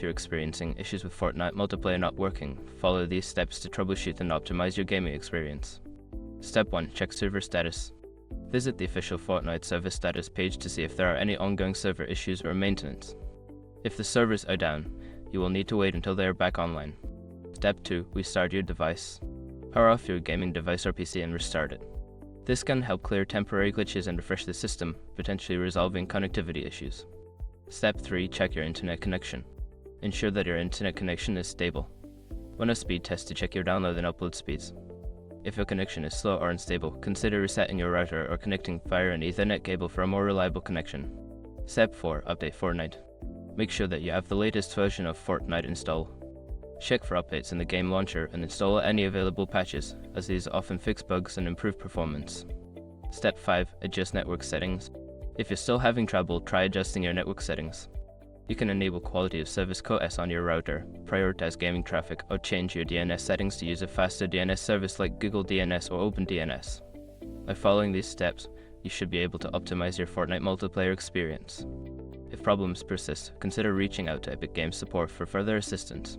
you're experiencing issues with Fortnite multiplayer not working, follow these steps to troubleshoot and optimize your gaming experience. Step 1. Check server status. Visit the official Fortnite server status page to see if there are any ongoing server issues or maintenance. If the servers are down, you will need to wait until they are back online. Step 2. Restart your device. Power off your gaming device or PC and restart it. This can help clear temporary glitches and refresh the system, potentially resolving connectivity issues. Step 3. Check your internet connection. Ensure that your internet connection is stable. Run a speed test to check your download and upload speeds. If your connection is slow or unstable, consider resetting your router or connecting via an Ethernet cable for a more reliable connection. Step 4. Update Fortnite. Make sure that you have the latest version of Fortnite installed. Check for updates in the game launcher and install any available patches, as these often fix bugs and improve performance. Step 5. Adjust network settings. If you're still having trouble, try adjusting your network settings. You can enable quality of service QoS on your router, prioritize gaming traffic, or change your DNS settings to use a faster DNS service like Google DNS or OpenDNS. By following these steps, you should be able to optimize your Fortnite multiplayer experience. If problems persist, consider reaching out to Epic Games support for further assistance.